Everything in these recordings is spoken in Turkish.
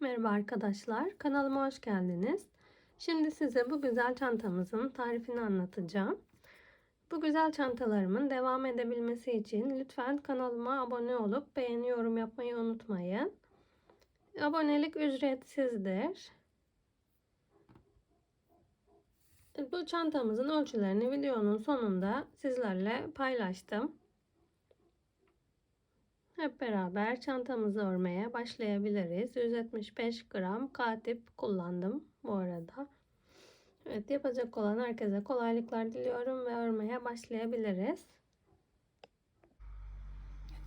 Merhaba arkadaşlar, kanalıma hoş geldiniz. Şimdi size bu güzel çantamızın tarifini anlatacağım. Bu güzel çantalarımın devam edebilmesi için lütfen kanalıma abone olup beğeni yorum yapmayı unutmayın. Abonelik ücretsizdir. Bu çantamızın ölçülerini videonun sonunda sizlerle paylaştım. Hep beraber çantamızı örmeye başlayabiliriz. 175 gram katip kullandım bu arada. Evet, yapacak olan herkese kolaylıklar diliyorum ve örmeye başlayabiliriz.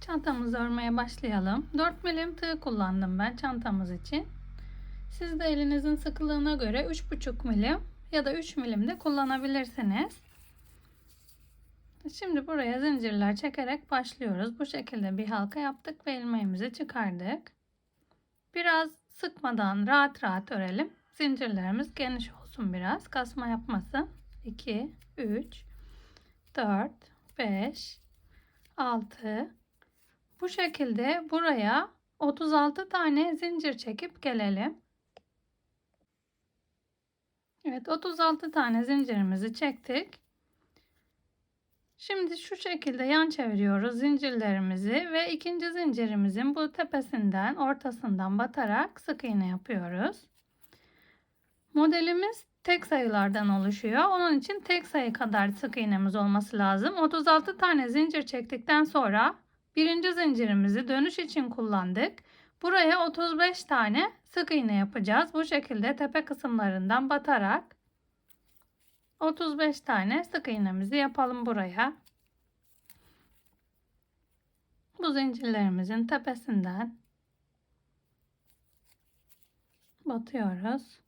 Çantamızı örmeye başlayalım. 4 milim tığ kullandım ben çantamız için. Siz de elinizin sıkılığına göre 3,5 milim ya da 3 milim de kullanabilirsiniz. Şimdi buraya zincirler çekerek başlıyoruz. Bu şekilde bir halka yaptık ve ilmeğimizi çıkardık. Biraz sıkmadan rahat rahat örelim. Zincirlerimiz geniş olsun biraz. Kasma yapmasın. 2, 3, 4, 5, 6. Bu şekilde buraya 36 tane zincir çekip gelelim. Evet, 36 tane zincirimizi çektik. Şimdi şu şekilde yan çeviriyoruz zincirlerimizi ve ikinci zincirimizin bu tepesinden, ortasından batarak sık iğne yapıyoruz. Modelimiz tek sayılardan oluşuyor. Onun için tek sayı kadar sık iğnemiz olması lazım. 36 tane zincir çektikten sonra birinci zincirimizi dönüş için kullandık. Buraya 35 tane sık iğne yapacağız. Bu şekilde tepe kısımlarından batarak 35 tane sık iğnemizi yapalım buraya. Bu zincirlerimizin tepesinden batıyoruz.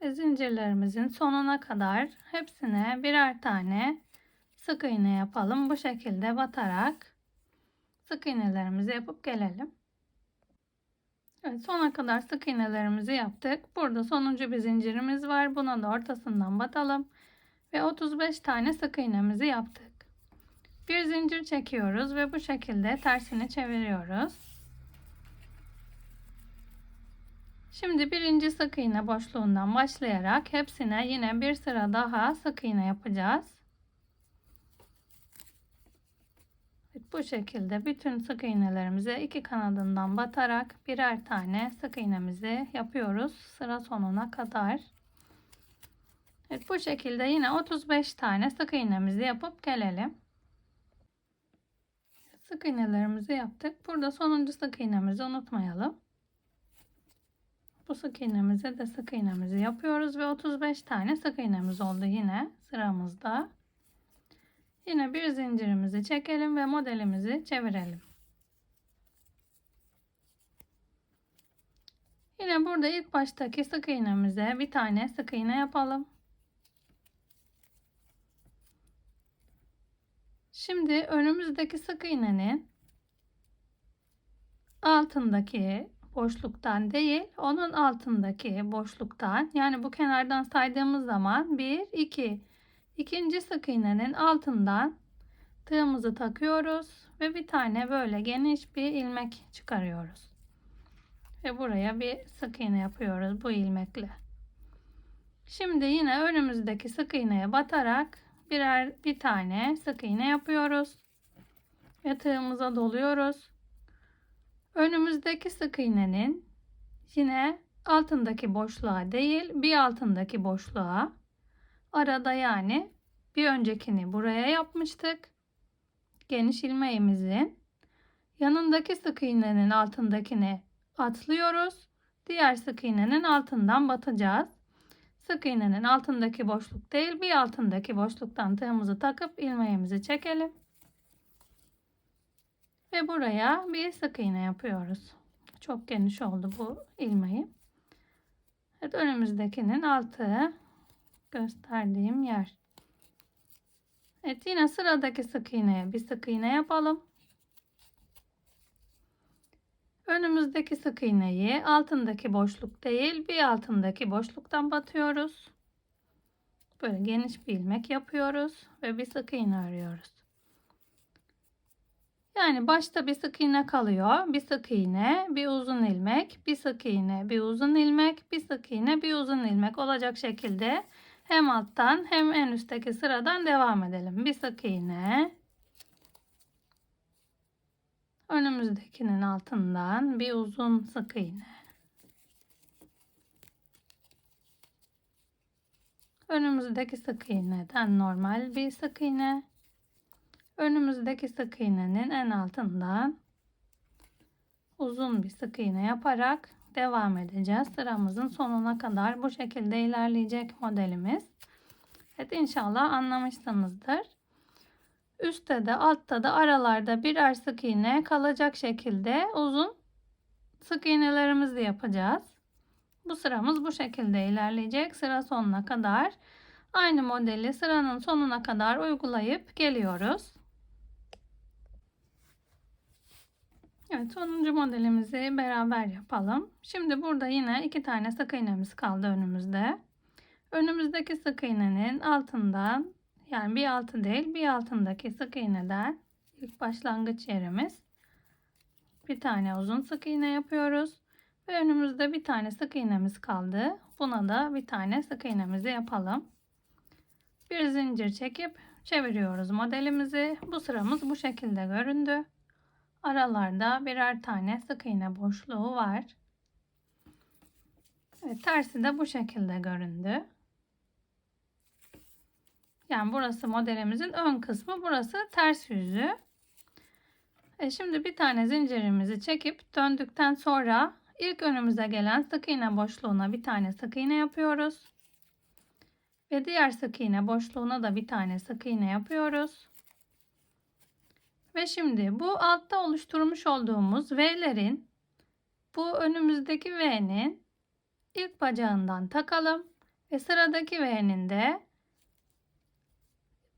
Ve zincirlerimizin sonuna kadar hepsine birer tane sık iğne yapalım. Bu şekilde batarak sık iğnelerimizi yapıp gelelim. Evet, sona kadar sık iğnelerimizi yaptık. Burada sonuncu bir zincirimiz var. Buna da ortasından batalım. Ve 35 tane sık iğnemizi yaptık. Bir zincir çekiyoruz ve bu şekilde tersini çeviriyoruz. Şimdi birinci sık iğne boşluğundan başlayarak hepsine yine bir sıra daha sık iğne yapacağız. Bu şekilde bütün sık iğnelerimize iki kanadından batarak birer tane sık iğnemizi yapıyoruz sıra sonuna kadar. Evet, bu şekilde yine 35 tane sık iğnemizi yapıp gelelim. Sık iğnelerimizi yaptık. Burada sonuncu sık iğnemizi unutmayalım. Bu sık iğnemize de sık iğnemizi yapıyoruz ve 35 tane sık iğnemiz oldu yine sıramızda. Yine bir zincirimizi çekelim ve modelimizi çevirelim. Yine burada ilk baştaki sık iğnemize bir tane sık iğne yapalım. Şimdi önümüzdeki sık iğnenin altındaki boşluktan değil, onun altındaki boşluktan, yani bu kenardan saydığımız zaman 1, 2, ikinci sık iğnenin altından tığımızı takıyoruz ve bir tane böyle geniş bir ilmek çıkarıyoruz. Ve buraya bir sık iğne yapıyoruz bu ilmekle. Şimdi yine önümüzdeki sık iğneye batarak bir tane sık iğne yapıyoruz. Ve tığımıza doluyoruz. Önümüzdeki sık iğnenin yine altındaki boşluğa değil, bir altındaki boşluğa, arada, yani bir öncekini buraya yapmıştık. Geniş ilmeğimizin yanındaki sık iğnenin altındakini atlıyoruz. Diğer sık iğnenin altından batacağız. Sık iğnenin altındaki boşluk değil, bir altındaki boşluktan tığımızı takıp ilmeğimizi çekelim. Ve buraya bir sık iğne yapıyoruz. Çok geniş oldu bu ilmeği. Evet, önümüzdekinin altı gösterdiğim yer. Evet, yine sıradaki sık iğneye bir sık iğne yapalım. Önümüzdeki sık iğneyi altındaki boşluk değil, bir altındaki boşluktan batıyoruz. Böyle geniş bir ilmek yapıyoruz ve bir sık iğne örüyoruz. Yani başta bir sık iğne kalıyor. Bir sık iğne, bir uzun ilmek, bir sık iğne, bir uzun ilmek, bir sık iğne, bir uzun ilmek olacak şekilde hem alttan hem en üstteki sıradan devam edelim. Bir sık iğne, önümüzdekinin altından bir uzun sık iğne, önümüzdeki sık iğneden normal bir sık iğne, önümüzdeki sık iğnenin en altından uzun bir sık iğne yaparak devam edeceğiz. Sıramızın sonuna kadar bu şekilde ilerleyecek modelimiz. Evet, inşallah anlamışsınızdır. Üstte de altta da aralarda birer sık iğne kalacak şekilde uzun sık iğnelerimizi yapacağız. Bu sıramız bu şekilde ilerleyecek. Sıra sonuna kadar aynı modeli sıranın sonuna kadar uygulayıp geliyoruz. Evet, sonuncu modelimizi beraber yapalım. Şimdi burada yine 2 tane sık iğnemiz kaldı önümüzde. Önümüzdeki sık iğnenin altından, yani bir altı değil bir altındaki sık iğneden ilk başlangıç yerimiz, bir tane uzun sık iğne yapıyoruz ve önümüzde bir tane sık iğnemiz kaldı. Buna da bir tane sık iğnemizi yapalım. Bir zincir çekip çeviriyoruz modelimizi. Bu sıramız bu şekilde göründü. Aralarda birer tane sık iğne boşluğu var. Evet, tersi de bu şekilde göründü. Yani burası modelimizin ön kısmı, burası ters yüzü. Şimdi bir tane zincirimizi çekip döndükten sonra ilk önümüze gelen sık iğne boşluğuna bir tane sık iğne yapıyoruz. Ve diğer sık iğne boşluğuna da bir tane sık iğne yapıyoruz. Ve şimdi bu altta oluşturmuş olduğumuz V'lerin, bu önümüzdeki V'nin ilk bacağından takalım ve sıradaki V'nin de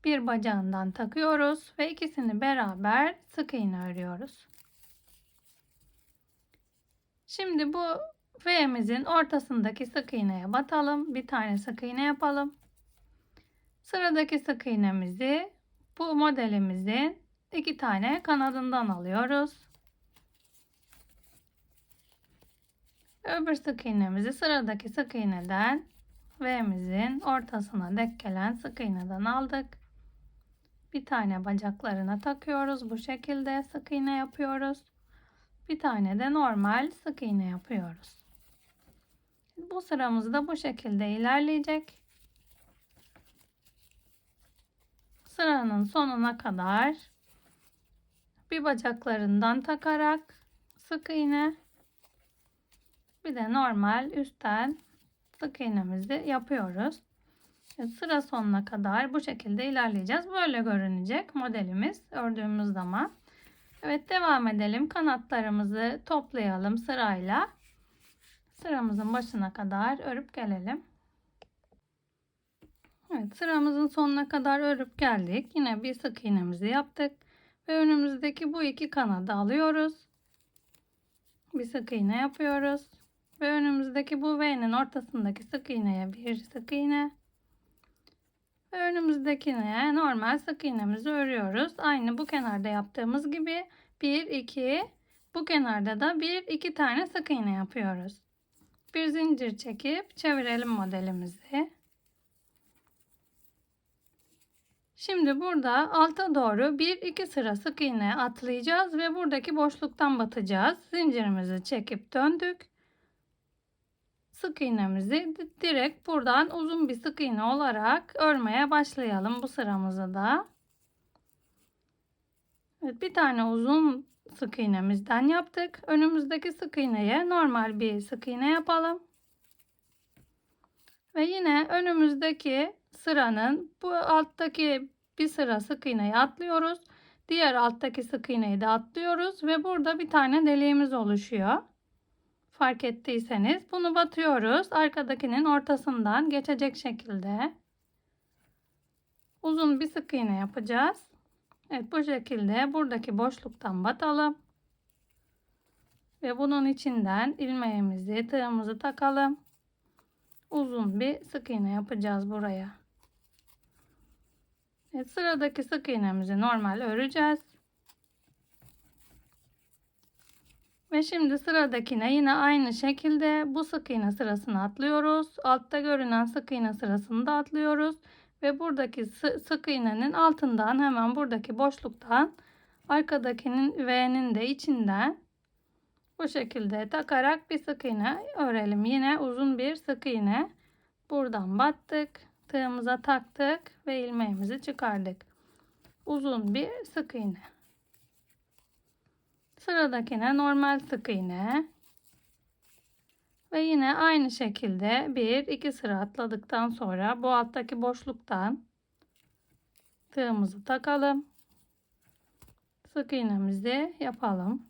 bir bacağından takıyoruz ve ikisini beraber sık iğne örüyoruz. Şimdi bu V'mizin ortasındaki sık iğneye batalım. Bir tane sık iğne yapalım. Sıradaki sık iğnemizi bu modelimizin 2 tane kanadından alıyoruz. Öbür sık iğnemizi sıradaki sık iğneden V'mizin ortasına denk gelen sık iğneden aldık. Bir tane bacaklarına takıyoruz. Bu şekilde sık iğne yapıyoruz. Bir tane de normal sık iğne yapıyoruz. Bu sıramız da bu şekilde ilerleyecek. Sıranın sonuna kadar bir bacaklarından takarak sık iğne, bir de normal üstten sık iğnemizi yapıyoruz. Sıra sonuna kadar bu şekilde ilerleyeceğiz. Böyle görünecek modelimiz ördüğümüz zaman. Evet, devam edelim. Kanatlarımızı toplayalım sırayla. Sıramızın başına kadar örüp gelelim. Evet, sıramızın sonuna kadar örüp geldik. Yine bir sık iğnemizi yaptık. Ve önümüzdeki bu iki kanadı alıyoruz. Bir sık iğne yapıyoruz. Ve önümüzdeki bu V'nin ortasındaki sık iğneye bir sık iğne. Ve önümüzdekine normal sık iğnemizi örüyoruz. Aynı bu kenarda yaptığımız gibi 1 2, bu kenarda da 1 2 tane sık iğne yapıyoruz. Bir zincir çekip çevirelim modelimizi. Şimdi burada alta doğru 1 2 sıra sık iğne atlayacağız ve buradaki boşluktan batacağız. Zincirimizi çekip döndük. Sık iğnemizi direkt buradan uzun bir sık iğne olarak örmeye başlayalım bu sıramızı da. Evet, bir tane uzun sık iğnemizden yaptık. Önümüzdeki sık iğneye normal bir sık iğne yapalım. Ve yine önümüzdeki sıranın bu alttaki bir sıra sık iğneyi atlıyoruz. Diğer alttaki sık iğneyi de atlıyoruz ve burada bir tane deliğimiz oluşuyor. Fark ettiyseniz bunu batıyoruz. Arkadakinin ortasından geçecek şekilde uzun bir sık iğne yapacağız. Evet, bu şekilde buradaki boşluktan batalım. Ve bunun içinden ilmeğimizi, tığımızı takalım. Uzun bir sık iğne yapacağız buraya. Evet, sıradaki sık iğnemizi normal öreceğiz. Ve şimdi sıradakine yine aynı şekilde bu sık iğne sırasını atlıyoruz. Altta görünen sık iğne sırasını da atlıyoruz. Ve buradaki sık iğnenin altından hemen buradaki boşluktan arkadakinin V'nin de içinden bu şekilde takarak bir sık iğne örelim. Yine uzun bir sık iğne. Buradan battık. Tığımıza taktık ve ilmeğimizi çıkardık. Uzun bir sık iğne. Sıradakine normal sık iğne. Ve yine aynı şekilde 1-2 sıra atladıktan sonra bu alttaki boşluktan tığımızı takalım. Sık iğnemizi yapalım.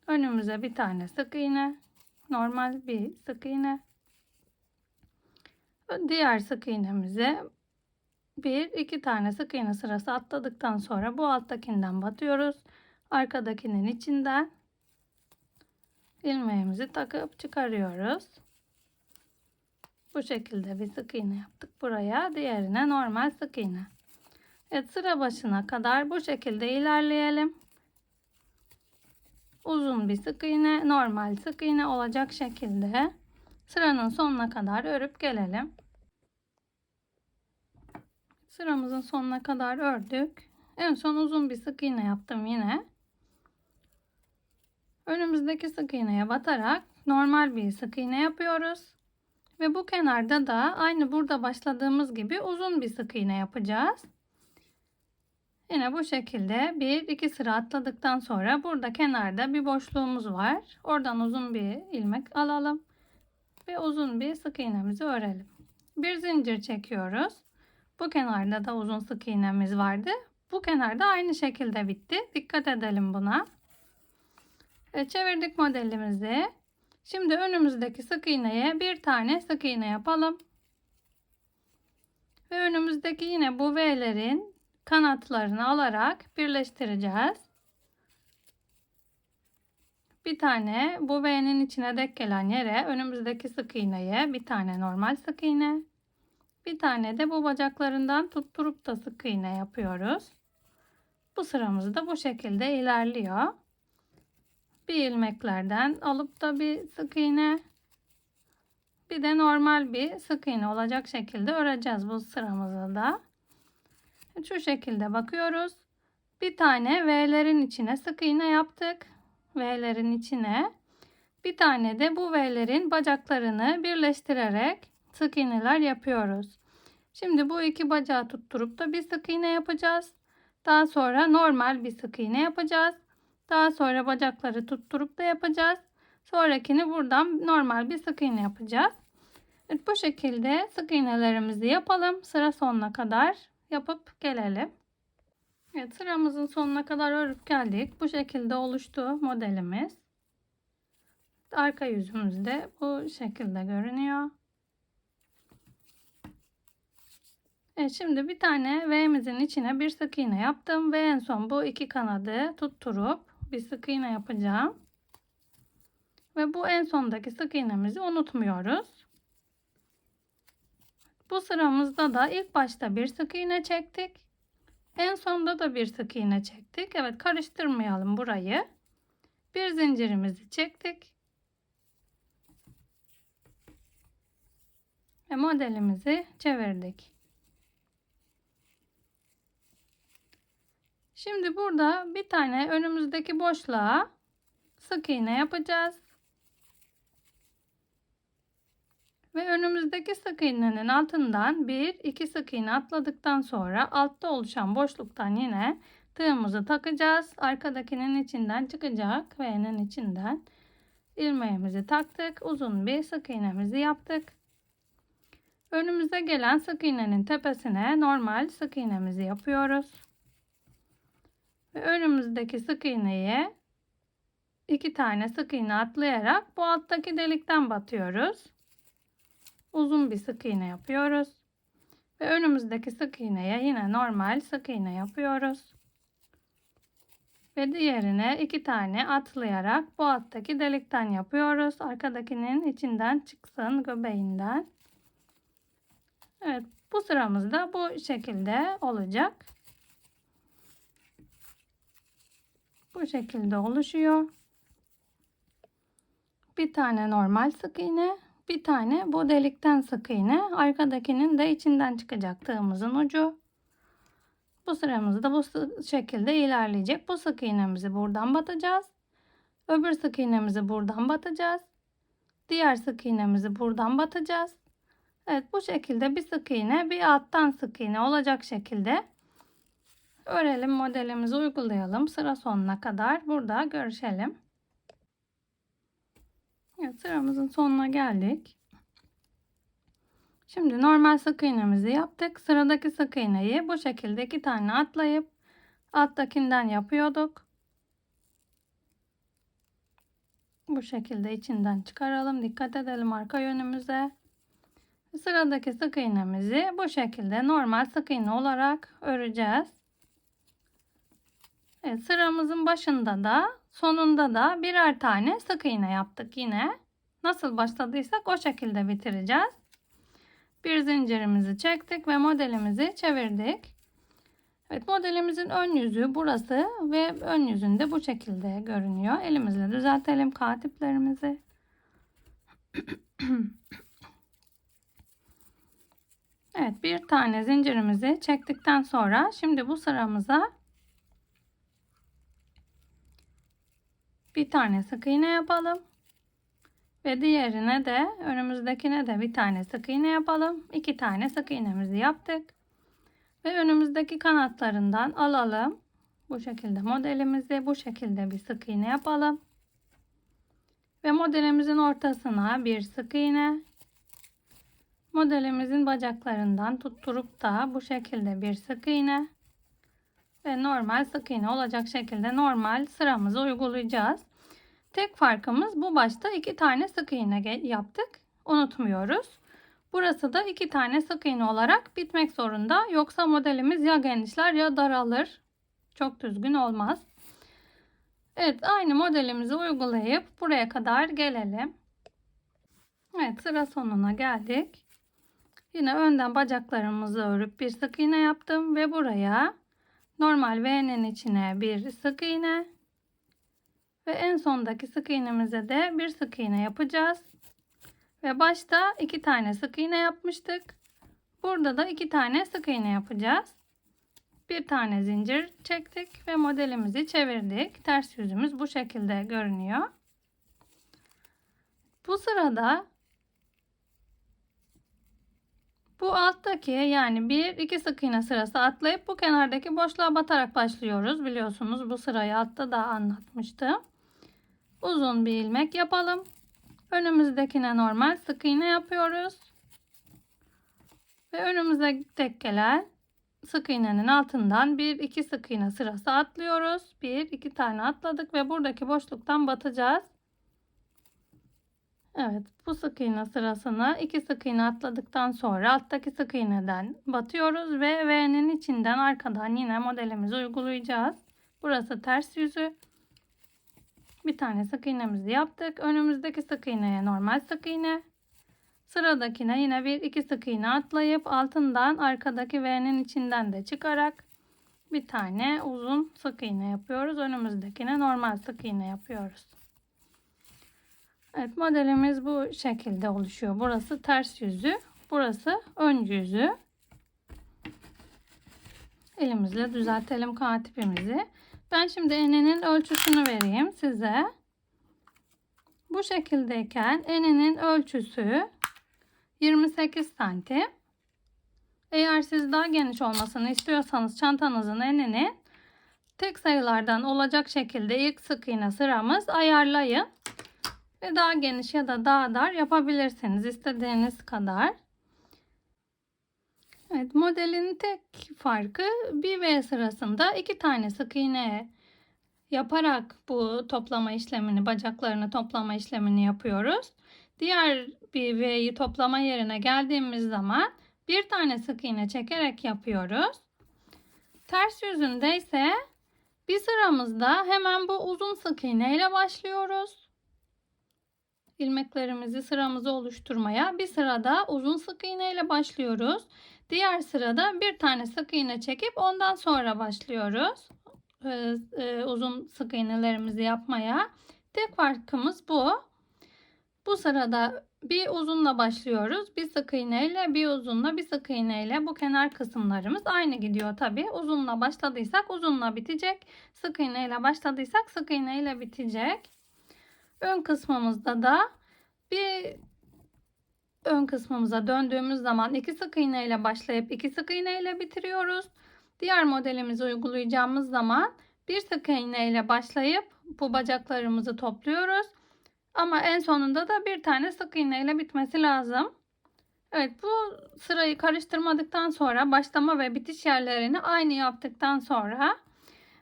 Önümüze bir tane sık iğne. Normal bir sık iğne. Diğer sık iğnemize 1-2 tane sık iğne sırası atladıktan sonra bu alttakinden batıyoruz. Arkadakinin içinden ilmeğimizi takıp çıkarıyoruz. Bu şekilde bir sık iğne yaptık buraya. Diğerine normal sık iğne. Evet, sıra başına kadar bu şekilde ilerleyelim. Uzun bir sık iğne, normal sık iğne olacak şekilde sıranın sonuna kadar örüp gelelim. Sıramızın sonuna kadar ördük. En son uzun bir sık iğne yaptım yine. Önümüzdeki sık iğneye batarak normal bir sık iğne yapıyoruz. Ve bu kenarda da aynı burada başladığımız gibi uzun bir sık iğne yapacağız. Yine bu şekilde 1-2 sıra atladıktan sonra burada kenarda bir boşluğumuz var. Oradan uzun bir ilmek alalım ve uzun bir sık iğnemizi örelim. Bir zincir çekiyoruz. Bu kenarda da uzun sık iğnemiz vardı. Bu kenarda aynı şekilde bitti. Dikkat edelim buna. Çevirdik modelimizi. Şimdi önümüzdeki sık iğneye bir tane sık iğne yapalım. Ve önümüzdeki yine bu V'lerin kanatlarını alarak birleştireceğiz. Bir tane bu V'nin içine denk gelen yere önümüzdeki sık iğneye bir tane normal sık iğne, bir tane de bu bacaklarından tutturup da sık iğne yapıyoruz. Bu sıramız da bu şekilde ilerliyor. Bir ilmeklerden alıp da bir sık iğne, bir de normal bir sık iğne olacak şekilde öreceğiz bu sıramızı da. Şu şekilde bakıyoruz. Bir tane V'lerin içine sık iğne yaptık. V'lerin içine. Bir tane de bu V'lerin bacaklarını birleştirerek sık iğneler yapıyoruz. Şimdi bu iki bacağı tutturup da bir sık iğne yapacağız. Daha sonra normal bir sık iğne yapacağız. Daha sonra bacakları tutturup da yapacağız. Sonrakini buradan normal bir sık iğne yapacağız. Evet, bu şekilde sık iğnelerimizi yapalım. Sıra sonuna kadar yapıp gelelim. Evet, sıramızın sonuna kadar örüp geldik. Bu şekilde oluştu modelimiz. Arka yüzümüz de bu şekilde görünüyor. Evet, şimdi bir tane V'mizin içine bir sık iğne yaptım ve en son bu iki kanadı tutturup bir sık iğne yapacağım. Ve bu en sondaki sık iğnemizi unutmuyoruz. Bu sıramızda da ilk başta bir sık iğne çektik. En sonda da bir sık iğne çektik. Evet, karıştırmayalım burayı. Bir zincirimizi çektik. Ve modelimizi çevirdik. Şimdi burada bir tane önümüzdeki boşluğa sık iğne yapacağız. Ve önümüzdeki sık iğnenin altından 1-2 sık iğne atladıktan sonra altta oluşan boşluktan yine tığımızı takacağız. Arkadakinin içinden çıkacak V'nin içinden ilmeğimizi taktık. Uzun bir sık iğnemizi yaptık. Önümüze gelen sık iğnenin tepesine normal sık iğnemizi yapıyoruz. Ve önümüzdeki sık iğneye 2 tane sık iğne atlayarak bu alttaki delikten batıyoruz. Uzun bir sık iğne yapıyoruz. Ve önümüzdeki sık iğneye yine normal sık iğne yapıyoruz. Ve diğerine 2 tane atlayarak bu alttaki delikten yapıyoruz. Arkadakinin içinden çıksın, göbeğinden. Evet, bu sıramız da bu şekilde olacak. Bu şekilde oluşuyor. Bir tane normal sık iğne, bir tane bu delikten sık iğne, arkadakinin de içinden çıkacak tığımızın ucu. Bu sıramızda bu şekilde ilerleyecek. Bu sık iğnemizi buradan batacağız. Öbür sık iğnemizi buradan batacağız. Diğer sık iğnemizi buradan batacağız. Evet, bu şekilde bir sık iğne, bir alttan sık iğne olacak şekilde örelim, modelimizi uygulayalım. Sıra sonuna kadar burada görüşelim. Evet, sıramızın sonuna geldik. Şimdi normal sık iğnemizi yaptık. Sıradaki sık iğneyi bu şekilde 2 tane atlayıp alttakinden yapıyorduk. Bu şekilde içinden çıkaralım. Dikkat edelim arka yönümüze. Sıradaki sık iğnemizi bu şekilde normal sık iğne olarak öreceğiz. Evet, sıramızın başında da sonunda da birer tane sık iğne yaptık yine. Nasıl başladıysak o şekilde bitireceğiz. Bir zincirimizi çektik ve modelimizi çevirdik. Evet, modelimizin ön yüzü burası ve ön yüzünde bu şekilde görünüyor. Elimizle düzeltelim katiplerimizi. Evet, bir tane zincirimizi çektikten sonra şimdi bu sıramıza bir tane sık iğne yapalım. Ve diğerine de önümüzdekine de bir tane sık iğne yapalım. 2 tane sık iğnemizi yaptık. Ve önümüzdeki kanatlarından alalım. Bu şekilde modelimizi bu şekilde bir sık iğne yapalım. Ve modelimizin ortasına bir sık iğne. Modelimizin bacaklarından tutturup da bu şekilde bir sık iğne. Ve normal sık iğne olacak şekilde normal sıramızı uygulayacağız. Tek farkımız bu başta 2 tane sık iğne yaptık. Unutmuyoruz. Burası da 2 tane sık iğne olarak bitmek zorunda. Yoksa modelimiz ya genişler ya daralır. Çok düzgün olmaz. Evet, aynı modelimizi uygulayıp buraya kadar gelelim. Evet, sıra sonuna geldik. Yine önden bacaklarımızı örüp bir sık iğne yaptım ve buraya normal V'nin içine bir sık iğne ve en sondaki sık iğnemize de bir sık iğne yapacağız. Ve başta 2 tane sık iğne yapmıştık. Burada da 2 tane sık iğne yapacağız. Bir tane zincir çektik ve modelimizi çevirdik. Ters yüzümüz bu şekilde görünüyor. Bu sırada bu alttaki yani 1-2 sık iğne sırası atlayıp bu kenardaki boşluğa batarak başlıyoruz. Biliyorsunuz bu sırayı altta da anlatmıştım. Uzun bir ilmek yapalım. Önümüzdekine normal sık iğne yapıyoruz. Ve önümüze tek gelen sık iğnenin altından 1-2 sık iğne sırası atlıyoruz. 1-2 tane atladık ve buradaki boşluktan batacağız. Evet, bu sık iğne sırasını 2 sık iğne atladıktan sonra alttaki sık iğneden batıyoruz ve V'nin içinden arkadan yine modelimizi uygulayacağız. Burası ters yüzü. Bir tane sık iğnemizi yaptık. Önümüzdeki sık iğneye normal sık iğne. Sıradakine yine 1-2 sık iğne atlayıp altından arkadaki V'nin içinden de çıkarak bir tane uzun sık iğne yapıyoruz. Önümüzdekine normal sık iğne yapıyoruz. Evet, modelimiz bu şekilde oluşuyor. Burası ters yüzü, burası ön yüzü. Elimizle düzeltelim katipimizi. Ben şimdi eninin ölçüsünü vereyim size. Bu şekildeyken eninin ölçüsü 28 santim. Eğer siz daha geniş olmasını istiyorsanız çantanızın enini tek sayılardan olacak şekilde ilk sık iğne sıramız ayarlayın. Ve daha geniş ya da daha dar yapabilirsiniz istediğiniz kadar. Evet, modelin tek farkı bir V sırasında 2 tane sık iğne yaparak bu toplama işlemini, bacaklarını toplama işlemini yapıyoruz. Diğer bir V'yi toplama yerine geldiğimiz zaman bir tane sık iğne çekerek yapıyoruz. Ters yüzünde ise bir sıramızda hemen bu uzun sık iğne ile başlıyoruz. İlmeklerimizi, sıramızı oluşturmaya bir sırada uzun sık iğne ile başlıyoruz. Diğer sırada bir tane sık iğne çekip ondan sonra başlıyoruz. uzun sık iğnelerimizi yapmaya. Tek farkımız bu. Bu sırada bir uzunla başlıyoruz. Bir sık iğneyle, bir uzunla, bir sık iğneyle. Bu kenar kısımlarımız aynı gidiyor tabi. Uzunla başladıysak uzunla bitecek. Sık iğneyle başladıysak sık iğneyle bitecek. Ön kısmımızda da bir ön kısmımıza döndüğümüz zaman 2 sık iğne ile başlayıp 2 sık iğne ile bitiriyoruz. Diğer modelimizi uygulayacağımız zaman 1 sık iğne ile başlayıp bu bacaklarımızı topluyoruz. Ama en sonunda da bir tane sık iğne ile bitmesi lazım. Evet, bu sırayı karıştırmadıktan sonra başlama ve bitiş yerlerini aynı yaptıktan sonra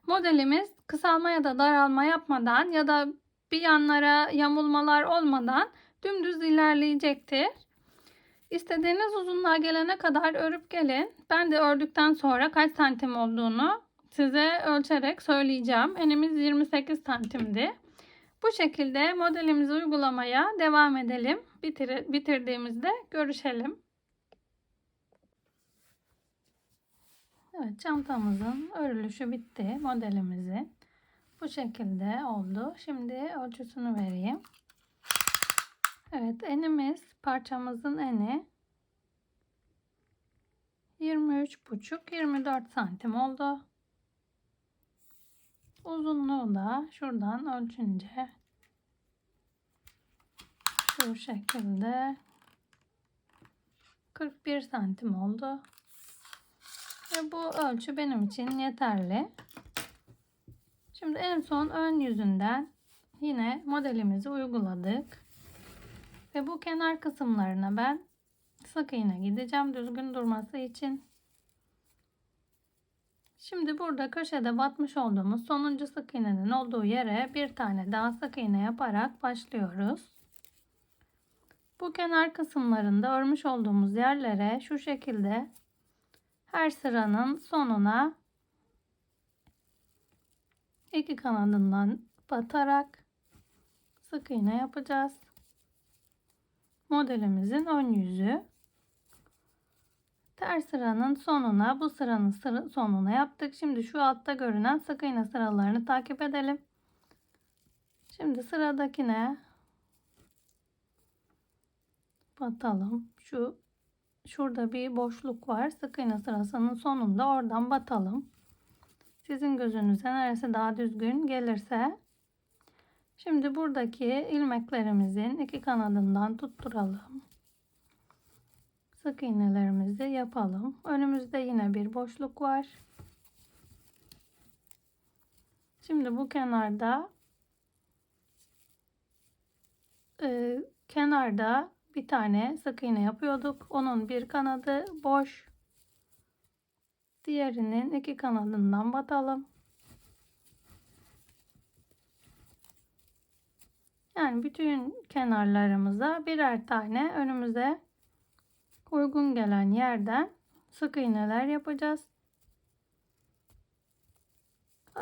modelimiz kısalma ya da daralma yapmadan ya da bir yanlara yamulmalar olmadan dümdüz ilerleyecektir. İstediğiniz uzunluğa gelene kadar örüp gelin. Ben de ördükten sonra kaç santim olduğunu size ölçerek söyleyeceğim. Enimiz 28 santimdi. Bu şekilde modelimizi uygulamaya devam edelim. Bitirdiğimizde görüşelim. Evet, çantamızın örülüşü bitti. Modelimizin bu şekilde oldu. Şimdi ölçüsünü vereyim. Evet, enimiz, parçamızın eni 23,5-24 santim oldu. Uzunluğu da şuradan ölçünce şu şekilde 41 santim oldu. Ve bu ölçü benim için yeterli. Şimdi en son ön yüzünden yine modelimizi uyguladık. Ve bu kenar kısımlarına ben sık iğne gideceğim düzgün durması için. Şimdi burada köşede batmış olduğumuz sonuncu sık iğnenin olduğu yere bir tane daha sık iğne yaparak başlıyoruz. Bu kenar kısımlarında örmüş olduğumuz yerlere şu şekilde her sıranın sonuna iki kanadından batarak sık iğne yapacağız. Modelimizin ön yüzü. Ters sıranın sonuna, bu sıranın sonuna yaptık. Şimdi şu altta görünen sık iğne sıralarını takip edelim. Şimdi sıradakine batalım. Şurada bir boşluk var. Sık iğne sırasının sonunda oradan batalım. Sizin gözünüze neresi daha düzgün gelirse. Şimdi buradaki ilmeklerimizin iki kanadından tutturalım. Sık iğnelerimizi yapalım. Önümüzde yine bir boşluk var. Şimdi bu kenarda bir tane sık iğne yapıyorduk. Onun bir kanadı boş. Diğerinin iki kanadından batalım. Yani bütün kenarlarımıza birer tane önümüze uygun gelen yerden sık iğneler yapacağız.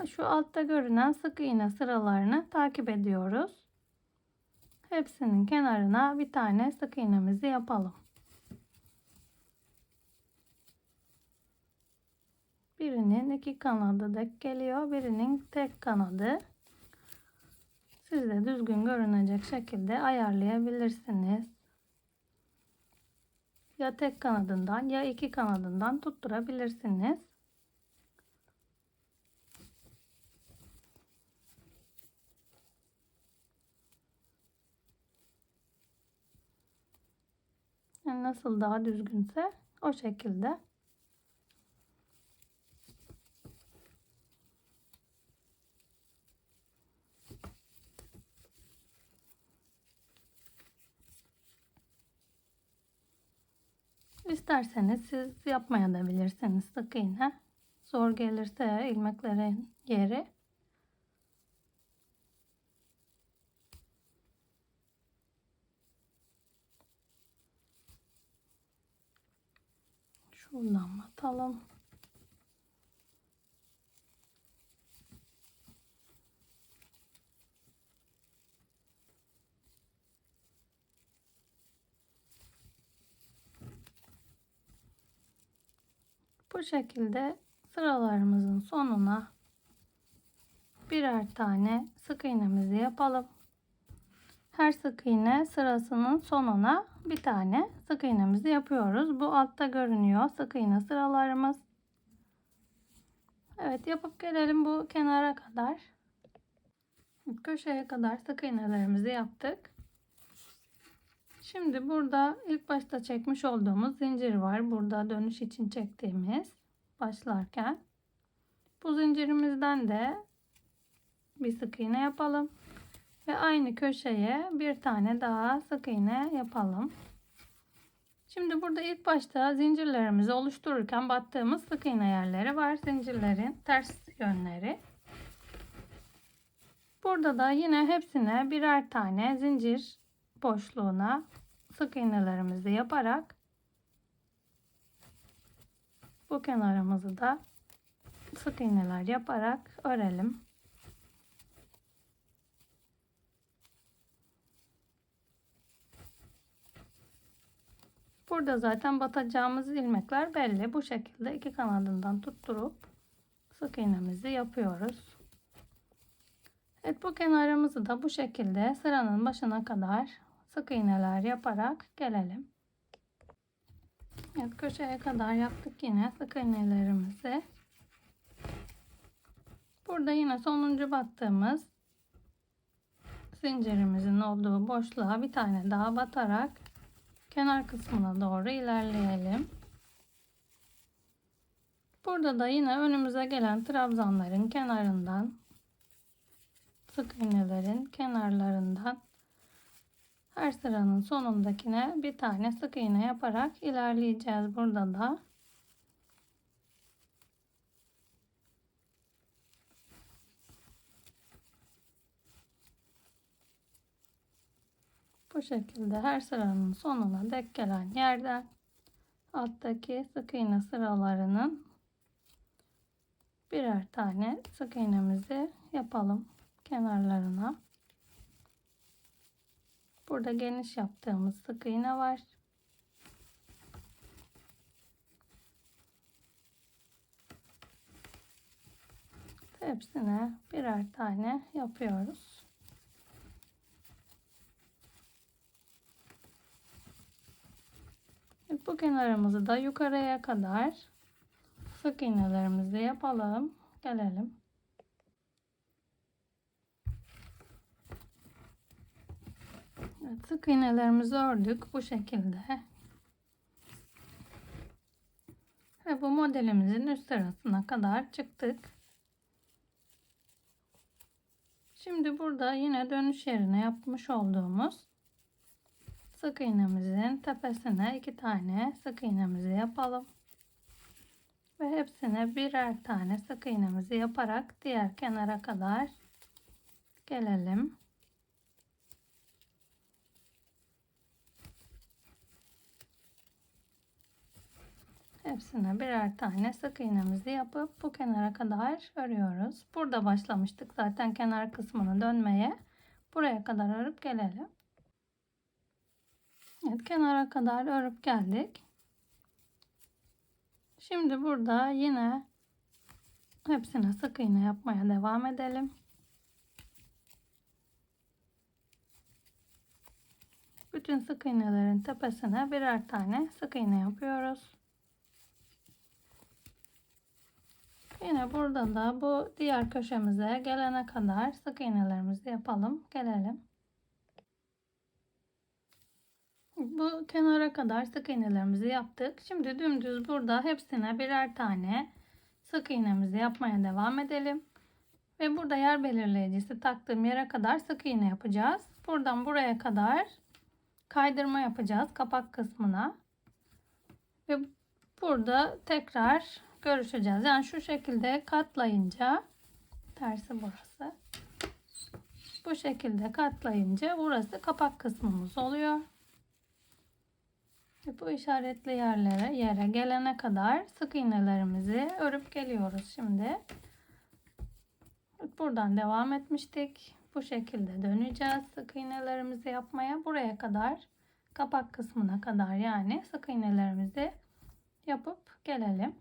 Şu altta görünen sık iğne sıralarını takip ediyoruz. Hepsinin kenarına bir tane sık iğnemizi yapalım. Birinin iki kanadı denk geliyor. Birinin tek kanadı. Siz de düzgün görünecek şekilde ayarlayabilirsiniz. Ya tek kanadından ya iki kanadından tutturabilirsiniz. Yani nasıl daha düzgünse o şekilde. İsterseniz siz yapmaya da bilirsiniz sık iğne. Zor gelirse ilmeklerin yeri. Şuradan batalım. Bu şekilde sıralarımızın sonuna birer tane sık iğnemizi yapalım. Her sık iğne sırasının sonuna bir tane sık iğnemizi yapıyoruz. Bu altta görünüyor sık iğne sıralarımız. Evet, yapıp gelelim bu kenara kadar. Köşeye kadar sık iğnelerimizi yaptık. Şimdi burada ilk başta çekmiş olduğumuz zincir var. Burada dönüş için çektiğimiz başlarken. Bu zincirimizden de bir sık iğne yapalım. Ve aynı köşeye bir tane daha sık iğne yapalım. Şimdi burada ilk başta zincirlerimizi oluştururken battığımız sık iğne yerleri var. Zincirlerin ters yönleri. Burada da yine hepsine birer tane zincir boşluğuna sık iğnelerimizi yaparak bu kenarımızı da sık iğneler yaparak örelim. Burada zaten batacağımız ilmekler belli. Bu şekilde iki kanadından tutturup sık iğnemizi yapıyoruz. Evet, bu kenarımızı da bu şekilde sıranın başına kadar sık iğneler yaparak gelelim. Evet, köşeye kadar yaptık yine sık iğnelerimizi. Burada yine sonuncu battığımız zincirimizin olduğu boşluğa bir tane daha batarak kenar kısmına doğru ilerleyelim. Burada da yine önümüze gelen trabzanların kenarından, sık iğnelerin kenarlarından her sıranın sonundakine bir tane sık iğne yaparak ilerleyeceğiz. Burada da bu şekilde her sıranın sonuna dek gelen yerden alttaki sık iğne sıralarının birer tane sık iğnemizi yapalım kenarlarına. Burada geniş yaptığımız sık iğne var. Hepsine birer tane yapıyoruz. Bu kenarımızı da yukarıya kadar sık iğnelerimizi yapalım. Gelelim. Evet, sık iğnelerimizi ördük bu şekilde. Ve bu modelimizin üst sırasına kadar çıktık. Şimdi burada yine dönüş yerine yapmış olduğumuz sık iğnemizin tepesine iki tane sık iğnemizi yapalım. Ve hepsine birer tane sık iğnemizi yaparak diğer kenara kadar gelelim. Hepsine birer tane sık iğnemizi yapıp bu kenara kadar örüyoruz. Burada başlamıştık zaten kenar kısmını dönmeye. Buraya kadar örüp gelelim. Evet, kenara kadar örüp geldik. Şimdi burada yine hepsine sık iğne yapmaya devam edelim. Bütün sık iğnelerin tepesine birer tane sık iğne yapıyoruz. Yine burada da bu diğer köşemize gelene kadar sık iğnelerimizi yapalım. Gelelim. Bu kenara kadar sık iğnelerimizi yaptık. Şimdi dümdüz burada hepsine birer tane sık iğnemizi yapmaya devam edelim. Ve burada yer belirleyicisi taktığım yere kadar sık iğne yapacağız. Buradan buraya kadar kaydırma yapacağız kapak kısmına. Ve burada tekrar görüşeceğiz. Yani şu şekilde katlayınca, tersi burası. Bu şekilde katlayınca burası kapak kısmımız oluyor. Bu işaretli yere gelene kadar sık iğnelerimizi örüp geliyoruz şimdi. Buradan devam etmiştik. Bu şekilde döneceğiz sık iğnelerimizi yapmaya. Buraya kadar, kapak kısmına kadar yani sık iğnelerimizi yapıp gelelim.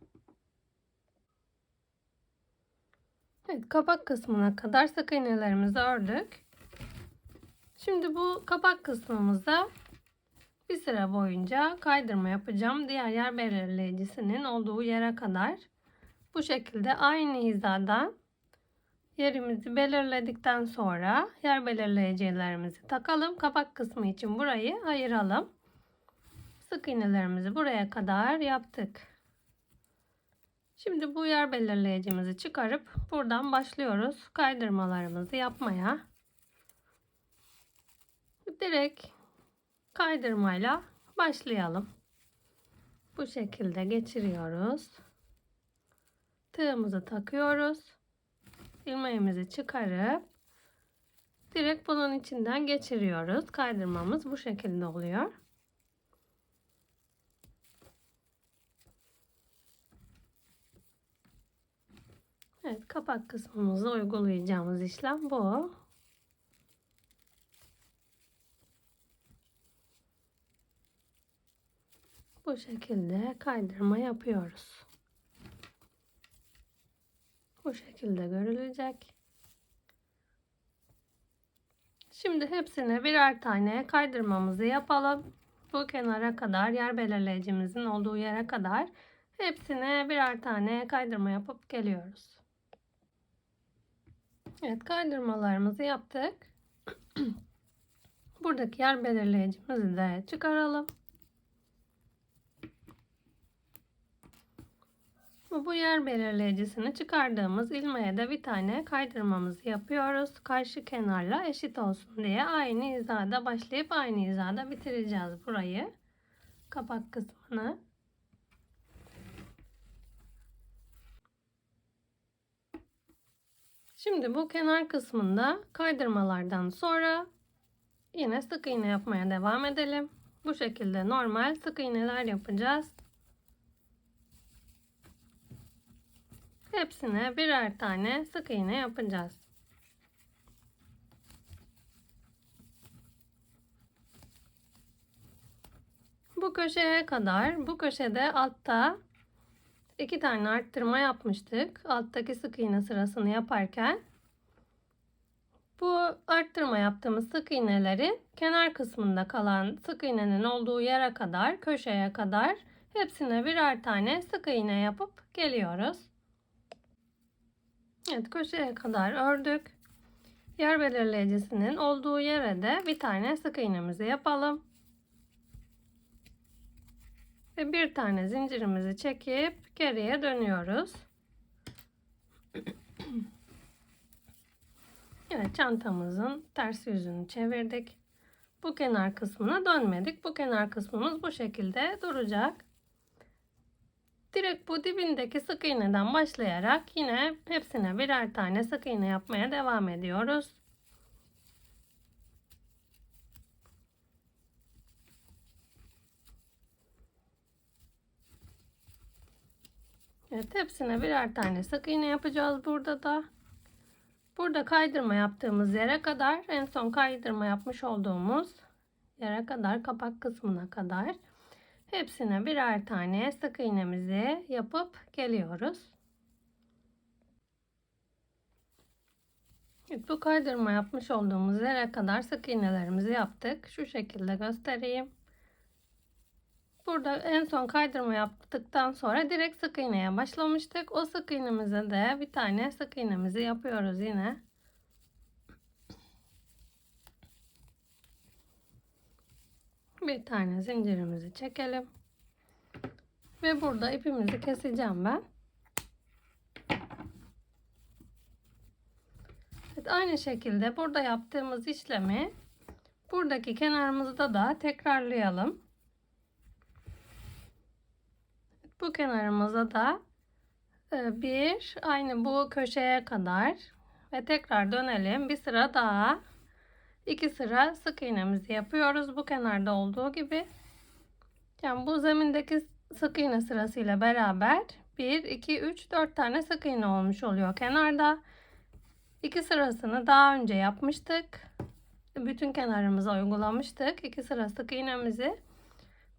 Evet, kapak kısmına kadar sık iğnelerimizi ördük. Şimdi bu kapak kısmımızda bir sıra boyunca kaydırma yapacağım. Diğer yer belirleyicisinin olduğu yere kadar. Bu şekilde aynı hizadan yerimizi belirledikten sonra yer belirleyicilerimizi takalım. Kapak kısmı için burayı ayıralım. Sık iğnelerimizi buraya kadar yaptık. Şimdi bu yer belirleyicimizi çıkarıp buradan başlıyoruz kaydırmalarımızı yapmaya. Direkt kaydırmayla başlayalım. Bu şekilde geçiriyoruz. Tığımızı takıyoruz. İlmeğimizi çıkarıp direkt bunun içinden geçiriyoruz. Kaydırmamız bu şekilde oluyor. Evet, kapak kısmımızı uygulayacağımız işlem bu. Bu şekilde kaydırma yapıyoruz. Bu şekilde görülecek. Şimdi hepsine birer tane kaydırmamızı yapalım. Bu kenara kadar, yer belirleyicimizin olduğu yere kadar hepsine birer tane kaydırma yapıp geliyoruz. Evet, kaydırmalarımızı yaptık. Buradaki yer belirleyicimizi de çıkaralım. Bu yer belirleyicisini çıkardığımız ilmeğe de bir tane kaydırmamızı yapıyoruz. Karşı kenarla eşit olsun diye aynı hizada başlayıp aynı hizada bitireceğiz burayı. Kapak kısmını. Şimdi bu kenar kısmında kaydırmalardan sonra yine sık iğne yapmaya devam edelim. Bu şekilde normal sık iğneler yapacağız. Hepsine birer tane sık iğne yapacağız. Bu köşeye kadar, bu köşede altta 2 tane arttırma yapmıştık. Alttaki sık iğne sırasını yaparken bu arttırma yaptığımız sık iğnelerin kenar kısmında kalan sık iğnenin olduğu yere kadar, köşeye kadar hepsine birer tane sık iğne yapıp geliyoruz. Evet, köşeye kadar ördük. Yer belirleyicisinin olduğu yere de bir tane sık iğnemizi yapalım. Ve bir tane zincirimizi çekip geriye dönüyoruz. Evet, çantamızın ters yüzünü çevirdik. Bu kenar kısmına dönmedik. Bu kenar kısmımız bu şekilde duracak. Direkt bu dibindeki sık iğneden başlayarak yine hepsine birer tane sık iğne yapmaya devam ediyoruz. Evet, hepsine birer tane sık iğne yapacağız burada da. Burada kaydırma yaptığımız yere kadar, en son kaydırma yapmış olduğumuz yere kadar, kapak kısmına kadar hepsine birer tane sık iğnemizi yapıp geliyoruz. Evet, bu kaydırma yapmış olduğumuz yere kadar sık iğnelerimizi yaptık. Şu şekilde göstereyim. Burada en son kaydırma yaptıktan sonra direkt sık iğneye başlamıştık. O sık iğnemize de bir tane sık iğnemizi yapıyoruz yine. Bir tane zincirimizi çekelim. Ve burada ipimizi keseceğim ben. Evet, aynı şekilde burada yaptığımız işlemi buradaki kenarımızda da tekrarlayalım. Bu kenarımıza da aynı bu köşeye kadar ve tekrar dönelim. Bir sıra daha 2 sıra sık iğnemizi yapıyoruz. Bu kenarda olduğu gibi. Yani bu zemindeki sık iğne sırasıyla beraber 1, 2, 3, 4 tane sık iğne olmuş oluyor kenarda. 2 sırasını daha önce yapmıştık. Bütün kenarımıza uygulamıştık. 2 sıra sık iğnemizi.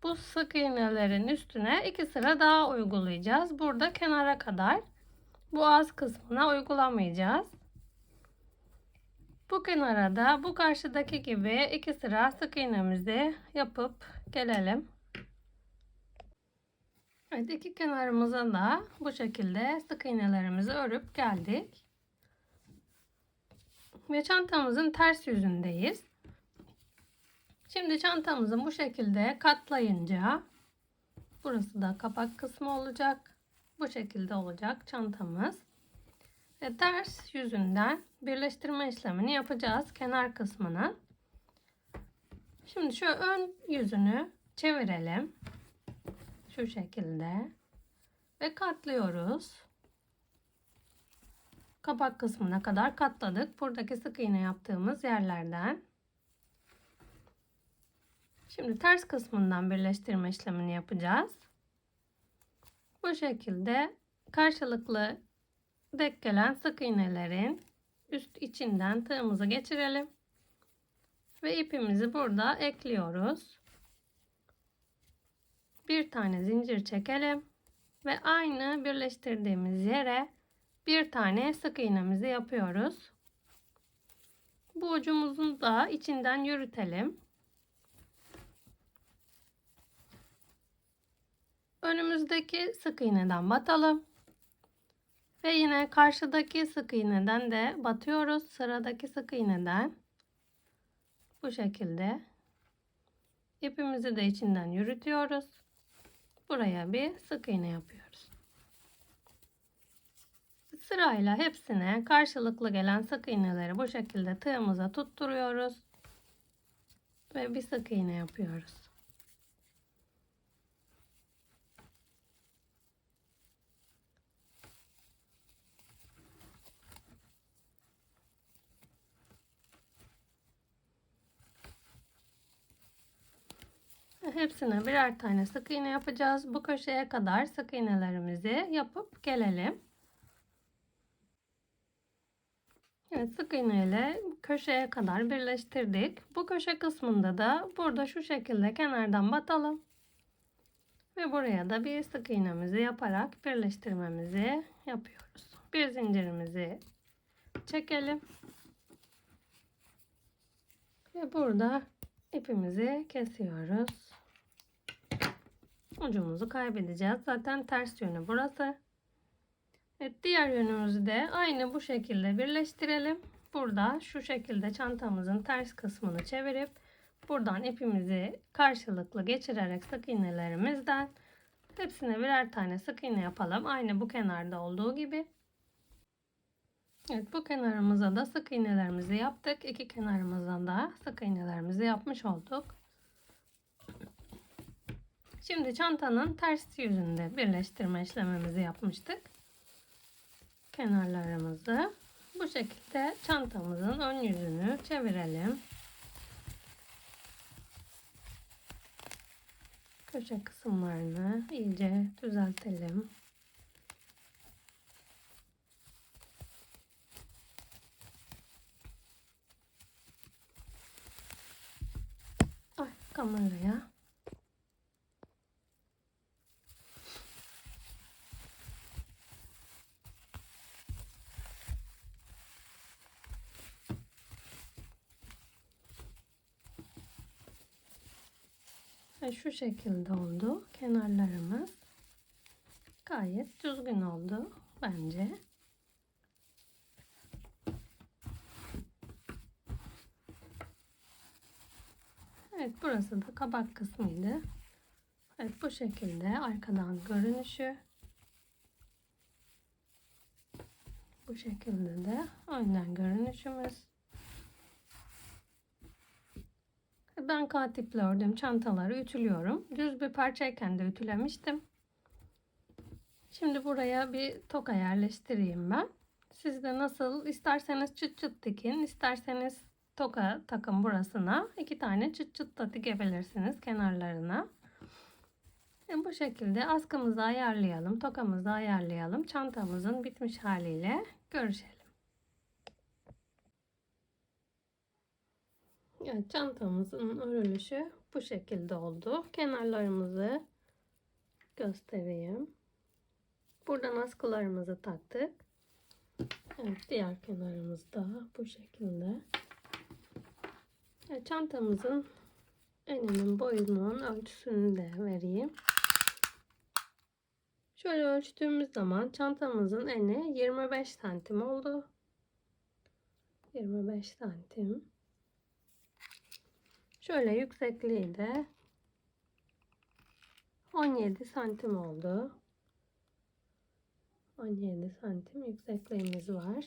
Bu sık iğnelerin üstüne 2 sıra daha uygulayacağız. Burada kenara kadar. bu ağız kısmına uygulamayacağız. Bu kenara da bu karşıdaki gibi 2 sıra sık iğnemizi yapıp gelelim. Evet, iki kenarımıza da bu şekilde sık iğnelerimizi örüp geldik. Ve çantamızın ters yüzündeyiz. Şimdi çantamızı bu şekilde katlayınca, burası da kapak kısmı olacak. Bu şekilde olacak çantamız. Ve ters yüzünden birleştirme işlemini yapacağız kenar kısmını. Şimdi şu ön yüzünü çevirelim. Şu şekilde. Ve katlıyoruz. Kapak kısmına kadar katladık. Buradaki sık iğne yaptığımız yerlerden. Şimdi ters kısmından birleştirme işlemini yapacağız. Bu şekilde karşılıklı denk gelen sık iğnelerin üst içinden tığımızı geçirelim. Ve ipimizi burada ekliyoruz. Bir tane zincir çekelim. Ve aynı birleştirdiğimiz yere bir tane sık iğnemizi yapıyoruz. Bu ucumuzu da içinden yürütelim. Önümüzdeki sık iğneden batalım. Ve yine karşıdaki sık iğneden de batıyoruz. Sıradaki sık iğneden. Bu şekilde. İpimizi de içinden yürütüyoruz. Buraya bir sık iğne yapıyoruz. Sırayla hepsine karşılıklı gelen sık iğneleri bu şekilde tığımıza tutturuyoruz. Ve bir sık iğne yapıyoruz. Hepsine birer tane sık iğne yapacağız. Bu köşeye kadar sık iğnelerimizi yapıp gelelim. Evet, sık iğne ile köşeye kadar birleştirdik. Bu köşe kısmında da burada şu şekilde kenardan batalım. Ve buraya da bir sık iğnemizi yaparak birleştirmemizi yapıyoruz. Bir zincirimizi çekelim. Ve burada ipimizi kesiyoruz. Ucumuzu kaybedeceğiz. Zaten ters yönü burası. Evet, diğer yönümüzü de aynı bu şekilde birleştirelim. Burada şu şekilde çantamızın ters kısmını çevirip buradan ipimizi karşılıklı geçirerek sık iğnelerimizden hepsine birer tane sık iğne yapalım. Aynı bu kenarda olduğu gibi. Evet, bu kenarımıza da sık iğnelerimizi yaptık. İki kenarımıza da sık iğnelerimizi yapmış olduk. Şimdi çantanın ters yüzünde birleştirme işlemimizi yapmıştık. Kenarlarımızı bu şekilde çantamızın ön yüzünü çevirelim. Köşe kısımlarını iyice düzeltelim. Ay, kameraya. Ve şu şekilde oldu. Kenarlarımız gayet düzgün oldu bence. Evet, burası da kabak kısmıydı. Evet, bu şekilde arkadan görünüşü. Bu şekilde de önden görünüşümüz. Ben katiple ördüğüm çantaları ütülüyorum. Düz bir parçayken de ütülemiştim. Şimdi buraya bir toka yerleştireyim ben. Siz de nasıl isterseniz çıt çıt dikin, isterseniz toka takın burasına. 2 tane çıt çıt da dikebilirsiniz kenarlarına. Bu şekilde askımızı ayarlayalım, tokamızı ayarlayalım. Çantamızın bitmiş haliyle görüşelim. Evet, çantamızın örülüşü bu şekilde oldu. Kenarlarımızı göstereyim. Buradan askılarımızı taktık. Evet, diğer kenarımız da bu şekilde. Evet, çantamızın eninin boyunun ölçüsünü de vereyim. Şöyle ölçtüğümüz zaman çantamızın eni 25 santim oldu. 25 santim. Şöyle yüksekliği de 17 santim oldu. 17 santim yüksekliğimiz var.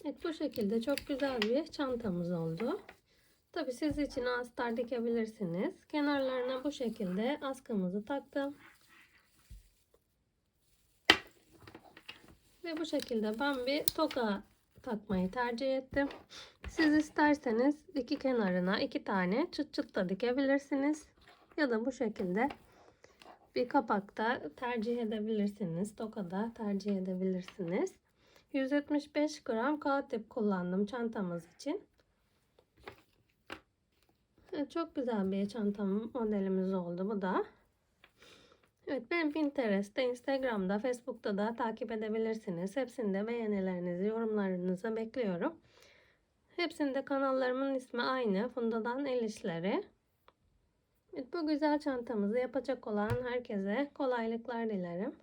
Evet, bu şekilde çok güzel bir çantamız oldu. Tabi siz için astar dikebilirsiniz. Kenarlarına bu şekilde askımızı taktım. Ve bu şekilde ben bir toka takmayı tercih ettim. Siz isterseniz iki kenarına iki tane çıt çıt da dikebilirsiniz. Ya da bu şekilde bir kapakta tercih edebilirsiniz. Tokada tercih edebilirsiniz. 175 gram kağıt ip kullandım çantamız için. Evet, çok güzel bir çanta modelimiz oldu bu da. Evet, beni Pinterest'te, Instagram'da, Facebook'ta da takip edebilirsiniz. Hepsinde beğenilerinizi, yorumlarınızı bekliyorum. Hepsinde kanallarımın ismi aynı. Funda'dan El İşleri. Evet, bu güzel çantamızı yapacak olan herkese kolaylıklar dilerim.